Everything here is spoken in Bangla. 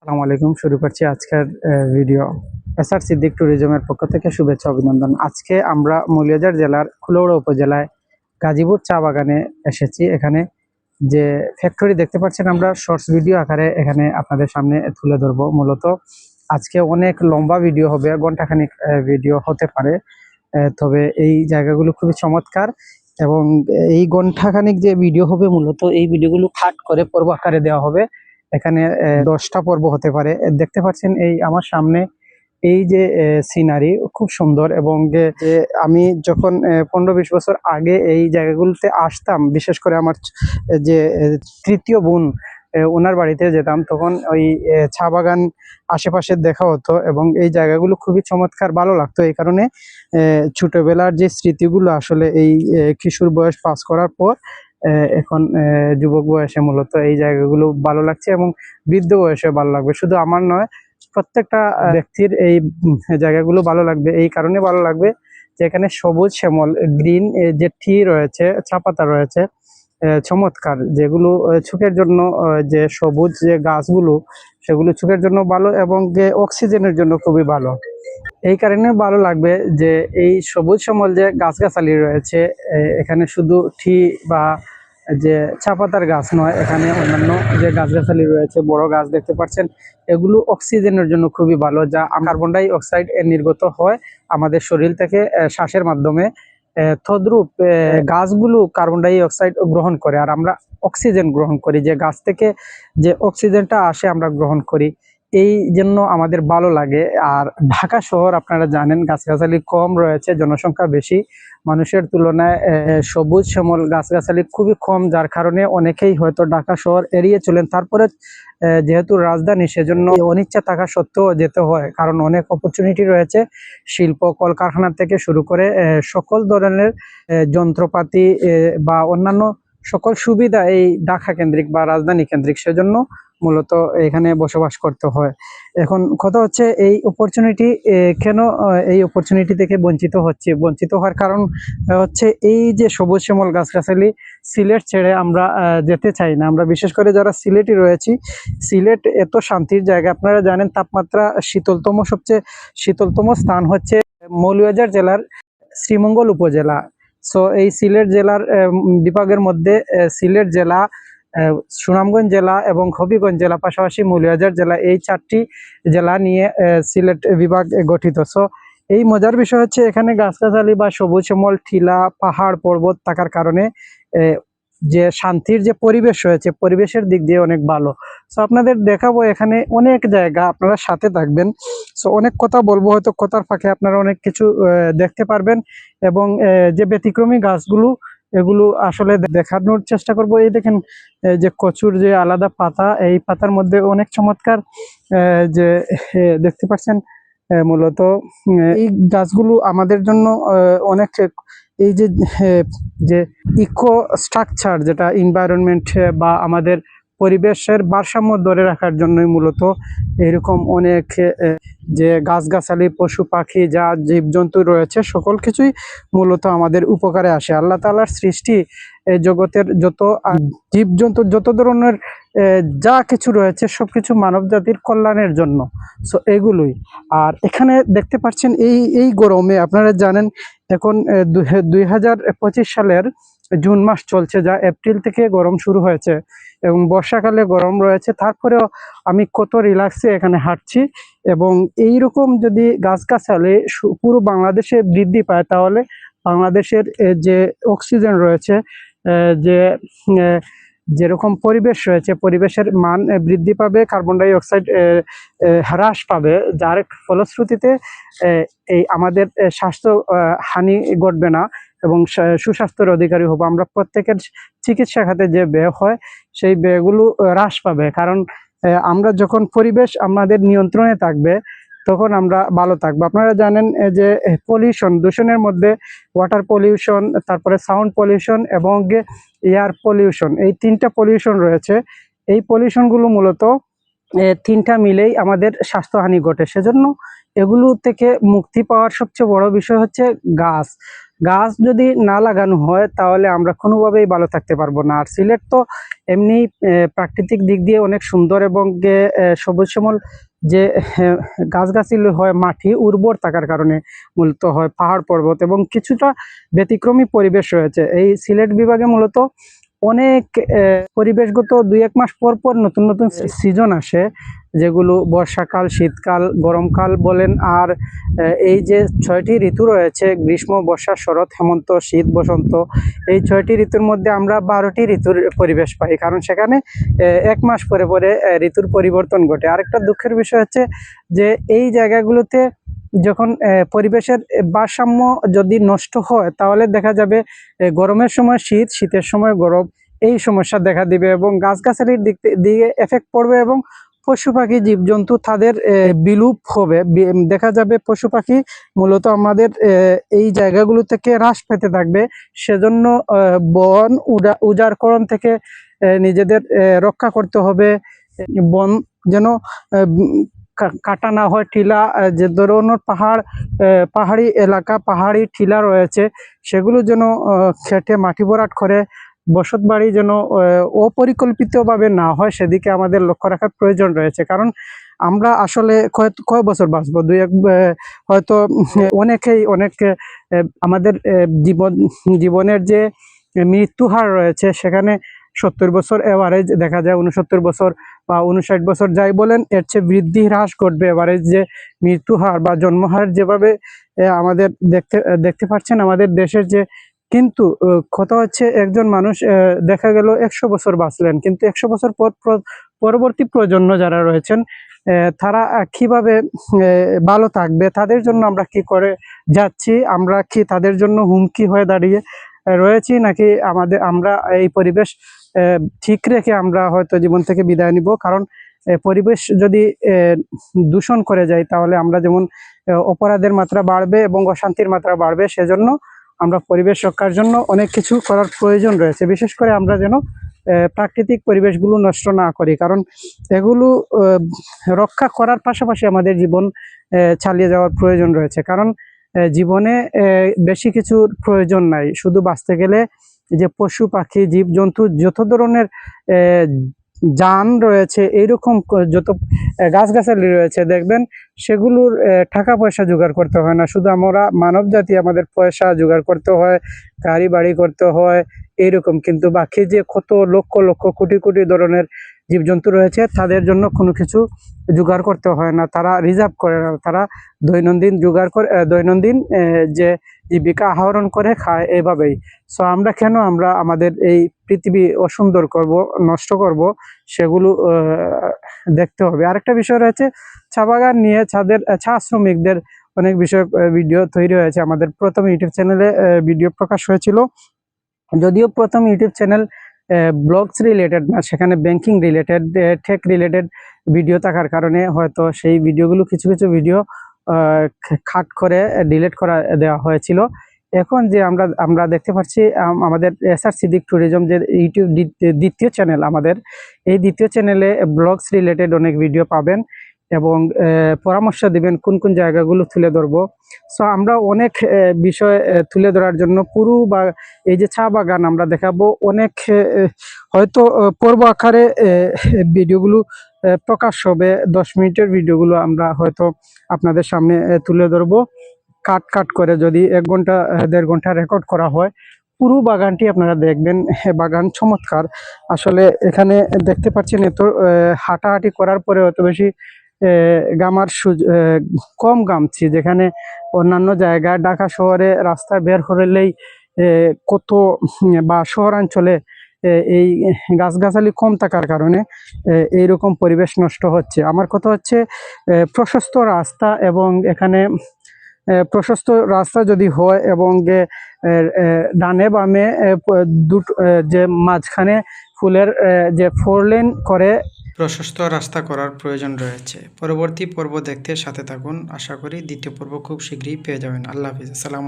আসসালামু আলাইকুম। শুরু করছি আজকের ভিডিও। এসআর সিদ্দিক ট্যুরিজমের পক্ষ থেকে শুভেচ্ছা অভিনন্দন। আজকে আমরা মৌলভীবাজার জেলার কুলাউড়া উপজেলায় গাজীপুর চা বাগানে এসেছি। এখানে যে ফ্যাক্টরি দেখতে পাচ্ছেন আমরা শর্টস ভিডিও আকারে এখানে আপনাদের সামনে তুলে ধরবো। মূলত আজকে অনেক লম্বা ভিডিও হবে, ঘন্টাখানিক ভিডিও হতে পারে। তবে এই জায়গাগুলো খুবই চমৎকার এবং এই ঘন্টাখানিক যে ভিডিও হবে মূলত এই ভিডিওগুলো কাট করে পর্ব আকারে দেওয়া হবে। এখানে 10টা পর্ব হতে পারে। দেখতে পাচ্ছেন এই আমার সামনে এই যে সিনারি খুব সুন্দর এবং যে আমি যখন 15-20 বছর আগে এই জায়গাগুলোতে আসতাম, বিশেষ করে আমার যে তৃতীয় বোন ওনার বাড়িতে যেতাম, তখন ওই চা বাগান আশেপাশে দেখা হতো এবং এই জায়গাগুলো খুবই চমৎকার ভালো লাগতো। এই কারণে ছোটবেলার যে স্মৃতিগুলো আসলে এই কিশোর বয়স পাস করার পর এখন যুবক বয়সে মূলত এই জায়গাগুলো ভালো লাগছে এবং বৃদ্ধ বয়সে ভালো লাগবে। শুধু আমার নয়, প্রত্যেকটা ব্যক্তির এই জায়গাগুলো ভালো লাগবে। এই কারণে ভালো লাগবে যে এখানে সবুজ শ্যামল গ্রিন যে টি রয়েছে, চা পাতা রয়েছে, চমৎকার, যেগুলো চোখের জন্য যে সবুজ যে গাছগুলো সেগুলো চোখের জন্য ভালো এবং যে অক্সিজেনের জন্য খুবই ভালো। এই কারণে ভালো লাগবে যে এই সবুজ শ্যামল যে গাছগাছালি রয়েছে, এখানে শুধু টি বা যে চা পাতার গাছ নয়, এখানে অন্যান্য যে গাছগাছালি রয়েছে, বড় গাছ দেখতে পাচ্ছেন, এগুলো অক্সিজেনের জন্য খুবই ভালো, যা কার্বন ডাই অক্সাইড নির্গত হয় আমাদের শরীর থেকে শ্বাসের মাধ্যমে। তদ্রূপ গাছগুলো কার্বন ডাই অক্সাইড গ্রহণ করে আর আমরা অক্সিজেন গ্রহণ করি। যে গাছ থেকে যে অক্সিজেনটা আসে আমরা গ্রহণ করি, এই জন্য আমাদের ভালো লাগে। আর ঢাকা শহর আপনারা জানেন গাছগাছালি কম রয়েছে, জনসংখ্যা বেশি, মানুষের তুলনায় সবুজ শ্যামল গাছগাছালি খুবই কম, যার কারণে অনেকেই হয়তো ঢাকা শহর এড়িয়ে চলেন। তারপরে যেহেতু রাজধানী, সেজন্য অনিচ্ছা থাকা সত্ত্বেও যেতে হয়, কারণ অনেক অপরচুনিটি রয়েছে। শিল্প কলকারখানা থেকে শুরু করে সকল ধরনের যন্ত্রপাতি বা অন্যান্য সকল সুবিধা এই ঢাকা কেন্দ্রিক বা রাজধানী কেন্দ্রিক, সেজন্য মূলত এখানে বসবাস করতে হয়। এখন কথা হচ্ছে এই অপরচুনিটি কেন এই অপরচুনিটি থেকে বঞ্চিত হওয়ার কারণ হচ্ছে এই যে সবুজ শ্যামল গাছগাছালি। সিলেট ছেড়ে আমরা যেতে চাই না। আমরা বিশেষ করে যারা সিলেটি রয়েছি, সিলেট এত শান্তির জায়গা। আপনারা জানেন তাপমাত্রা সবচেয়ে শীতলতম স্থান হচ্ছে মৌলভীবাজার জেলার শ্রীমঙ্গল উপজেলা। সো এই সিলেট জেলার বিভাগের মধ্যে সিলেট জেলা, সুনামগঞ্জ জেলা এবং হবিগঞ্জ জেলা, পাশাপাশি মৌলভীবাজার জেলা, এই 4টি জেলা নিয়ে সিলেট বিভাগ গঠিত। সো এই মজার বিষয় হচ্ছে এখানে গাছগাছালি বা সবুজ শ্যামল টিলা পাহাড় পর্বত থাকার কারণে যে শান্তির যে পরিবেশ রয়েছে, পরিবেশের দিক দিয়ে অনেক ভালো। সো আপনাদের দেখাবো এখানে অনেক জায়গা, আপনারা সাথে থাকবেন। সো অনেক কথা বলবো, হয়তো কথার ফাঁকে আপনারা অনেক কিছু দেখতে পারবেন এবং যে ব্যতিক্রমী গাছগুলো এগুলো আসলে দেখানোর চেষ্টা করব। এই দেখেন যে কচুর যে আলাদা পাতা, এই পাতার মধ্যে অনেক চমৎকার যে দেখতে পাচ্ছেন। মূলত এই গাছগুলো আমাদের জন্য অনেক, এই যে যে ইকো স্ট্রাকচার, যেটা এনভায়রনমেন্ট বা আমাদের পরিবেশের ভারসাম্য ধরে রাখার জন্যই মূলত এরকম অনেক যে গাছগাছালি, পশু পাখি, যা জীবজন্তু রয়েছে, সকল কিছুই মূলত আমাদের উপকারে আসে। আল্লাহ তাআলার সৃষ্টি এই জগতের যত জীবজন্তু, যত ধরনের যা কিছু রয়েছে, সবকিছু মানব জাতির কল্যাণের জন্য। সো এগুলোই। আর এখানে দেখতে পাচ্ছেন এই গরমে, আপনারা জানেন এখন 2025 সালের জুন মাস চলছে, যা এপ্রিল থেকে গরম শুরু হয়েছে এবং বর্ষাকালে গরম রয়েছে। তারপরেও আমি কত রিল্যাক্সে এখানে হাঁটছি এবং এইরকম যদি গাছগাছালি পুরো বাংলাদেশে বৃদ্ধি পায়, তাহলে বাংলাদেশের যে অক্সিজেন রয়েছে, যে যেরকম পরিবেশ রয়েছে, পরিবেশের মান বৃদ্ধি পাবে, কার্বন ডাই অক্সাইড হ্রাস পাবে, যার ফলশ্রুতিতে এই আমাদের স্বাস্থ্য হানি ঘটবে না এবং সুস্বাস্থ্যের অধিকারী হবো আমরা। প্রত্যেকের চিকিৎসা খাতে যে ব্যয় হয়, সেই ব্যয়গুলো হ্রাস পাবে, কারণ আমরা যখন পরিবেশ আমাদের নিয়ন্ত্রণে থাকবে, তখন আমরা ভালো থাকবো। আপনারা জানেন যে পলিউশন, দূষণের মধ্যে ওয়াটার পলিউশন, তারপরে সাউন্ড পলিউশন এবং এয়ার পলিউশন, এই 3টা পলিউশন রয়েছে। এই পলিউশনগুলো মূলত 3টা মিলেই আমাদের স্বাস্থ্যহানি ঘটে। সেজন্য এগুলো থেকে মুক্তি পাওয়ার সবচেয়ে বড় বিষয় হচ্ছে গাছ। গাছ যদি না লাগানো হয় তাহলে আমরা কোনোভাবেই ভালো থাকতে পারবো না। আর সিলেট তো এমনি প্রাকৃতিক দিক দিয়ে অনেক সুন্দর, এবং সবুজ শ্যামল যে গাছগাছালি হয়, মাটি উর্বর থাকার কারণে মূলত হয় পাহাড় পর্বত, এবং কিছুটা ব্যতিক্রমী পরিবেশ রয়েছে এই সিলেট বিভাগে। মূলত অনেক পরিবেশগত 2-1 মাস পর পর নতুন নতুন সিজন আসে, যেগুলো বর্ষাকাল, শীতকাল, গরমকাল বলেন। আর এই যে 6টি ঋতু রয়েছে, গ্রীষ্ম, বর্ষা, শরৎ, হেমন্ত, শীত, বসন্ত, এই 6টি ঋতুর মধ্যে আমরা 12টি ঋতুর পরিবেশ পাই, কারণ সেখানে 1 মাস পরে পরে ঋতুর পরিবর্তন ঘটে। আরেকটা দুঃখের বিষয় হচ্ছে যে এই জায়গাগুলোতে যখন পরিবেশের ভারসাম্য যদি নষ্ট হয়, তাহলে দেখা যাবে গরমের সময় শীত, শীতের সময় গরম, এই সমস্যা দেখা দিবে, এবং গাছগাছালির দিকে এফেক্ট পড়বে, এবং পশু পাখি, জীবজন্তু তাদের বিলুপ হবে। দেখা যাবে পশু পাখি মূলত আমাদের এই জায়গাগুলো থেকে হ্রাস পেতে থাকবে। সেজন্য বন উজাড়করণ থেকে নিজেদের রক্ষা করতে হবে। বন যেন কাটা না হয়, টিলা, যে ধরনের পাহাড়ি এলাকা, পাহাড়ি টিলা রয়েছে, সেগুলো যেন খেটে মাটি ভরাট করে বসত বাড়ি যেন অপরিকল্পিতভাবে না হয়, সেদিকে আমাদের লক্ষ্য রাখার প্রয়োজন রয়েছে। কারণ আমরা আসলে কয় বছর বাঁচবো, হয়তো অনেক আমাদের জীবনের যে মৃত্যু হার রয়েছে, সেখানে 70 বছর এভারেজ দেখা যায়, 69 বছর বা 59 বছর যাই বলেন, এর চেয়ে বৃদ্ধি হ্রাস ঘটবে এভারেজ যে মৃত্যু হার বা জন্মহার, যেভাবে আমাদের দেখতে পাচ্ছেন আমাদের দেশের যে। কিন্তু কথা হচ্ছে, একজন মানুষ দেখা গেল 100 বছর বাঁচলেন, কিন্তু 100 বছর পরবর্তী প্রজন্ম যারা রয়েছেন, তারা কিভাবে ভালো থাকবে, তাদের জন্য আমরা কি করে যাচ্ছি, আমরা কি তাদের জন্য হুমকি হয়ে দাঁড়িয়ে রয়েছি, নাকি আমরা এই পরিবেশ ঠিক রেখে আমরা হয়তো জীবন থেকে বিদায় নিব। কারণ পরিবেশ যদি দূষণ করে যায়, তাহলে আমরা যেমন অপরাধের মাত্রা বাড়বে এবং অশান্তির মাত্রা বাড়বে। সেজন্য আমরা পরিবেশ রক্ষার জন্য অনেক কিছু করার প্রয়োজন রয়েছে। বিশেষ করে আমরা যেন প্রাকৃতিক পরিবেশগুলো নষ্ট না করি, কারণ এগুলো রক্ষা করার পাশাপাশি আমাদের জীবন চালিয়ে যাওয়ার প্রয়োজন রয়েছে। কারণ জীবনে বেশি কিছুর প্রয়োজন নাই, শুধু বাঁচতে গেলে যে পশু পাখি, জীবজন্তু, যত ধরনের যান রয়েছে, এইরকম যত গাছগাছালি রয়েছে, দেখবেন সেগুলোর টাকা পয়সা জোগাড় করতে হয় না। শুধু আমরা মানব জাতি, আমাদের পয়সা জোগাড় করতে হয়, গাড়ি বাড়ি করতে হয়, এইরকম। কিন্তু বাকি যে কত লক্ষ লক্ষ কোটি কোটি ধরনের জীবজন্তু রয়েছে, তাদের জন্য কোনো কিছু জোগাড় করতে হয় না, তারা রিজার্ভ করে না, তারা দৈনন্দিন জোগাড় করে, দৈনন্দিন যে জীবিকা আহরণ করে খায়, এভাবেই। সো আমরা কেন আমাদের এই পৃথিবী অসুন্দর করব, নষ্ট করব, সেগুলো দেখতে হবে। আরেকটা বিষয় রয়েছে চা বাগান নিয়ে, চা শ্রমিকদের অনেক বিষয় ভিডিও তৈরি হয়েছে। আমাদের প্রথম ইউটিউব চ্যানেলে ভিডিও প্রকাশ হয়েছিল, যদিও প্রথম ইউটিউব চ্যানেল ব্লগস রিলেটেড না, সেখানে banking related, tech related video থাকার কারণে হয়তো সেই ভিডিওগুলো কিছু ভিডিও কাট করে ডিলিট করা দেওয়া হয়েছিল। এখন যে আমরা দেখতে পাচ্ছি, আমাদের এসআর সিদ্দিক ট্যুরিজম যে ইউটিউব দ্বিতীয় চ্যানেল, আমাদের এই দ্বিতীয় চ্যানেলে ব্লগস রিলেটেড অনেক ভিডিও পাবেন, এবং পরামর্শ দিবেন কোন কোন জায়গাগুলো তুলে ধরবো। সো আমরা অনেক বিষয় তুলে ধরার জন্য পুরো বা এই যে চা বাগান আমরা দেখাবো, অনেক হয়তো পর্ব আকারে ভিডিওগুলো প্রকাশ হবে। 10 মিনিটের ভিডিওগুলো আমরা হয়তো আপনাদের সামনে তুলে ধরবো, কাট করে। যদি 1 ঘন্টা 1.5 ঘন্টা রেকর্ড করা হয়, পুরো বাগানটি আপনারা দেখবেন। বাগান চমৎকার আসলে। এখানে দেখতে পাচ্ছেন, এত হাঁটাহাঁটি করার পরে অত বেশি কম ঘামছি, যেখানে অন্যান্য জায়গায় ঢাকা শহরে রাস্তায় বের হলেই কত, বা শহরাঞ্চলে এই গাছগাছালি কম থাকার কারণে এইরকম পরিবেশ নষ্ট হচ্ছে। আমার কথা হচ্ছে, প্রশস্ত রাস্তা, এবং এখানে প্রশস্ত রাস্তা যদি হয়, এবং ডানে বামে দুটো যে মাঝখানে ফুলের যে 4 লেন করে প্রশস্ত রাস্তা করার প্রয়োজন রয়েছে। পরবর্তী পর্ব দেখতে সাথে থাকুন, আশা করি দ্বিতীয় পর্ব খুব শীঘ্রই পেয়ে যাবেন। আল্লাহ হাফিজ, আসসালামু আলাইকুম।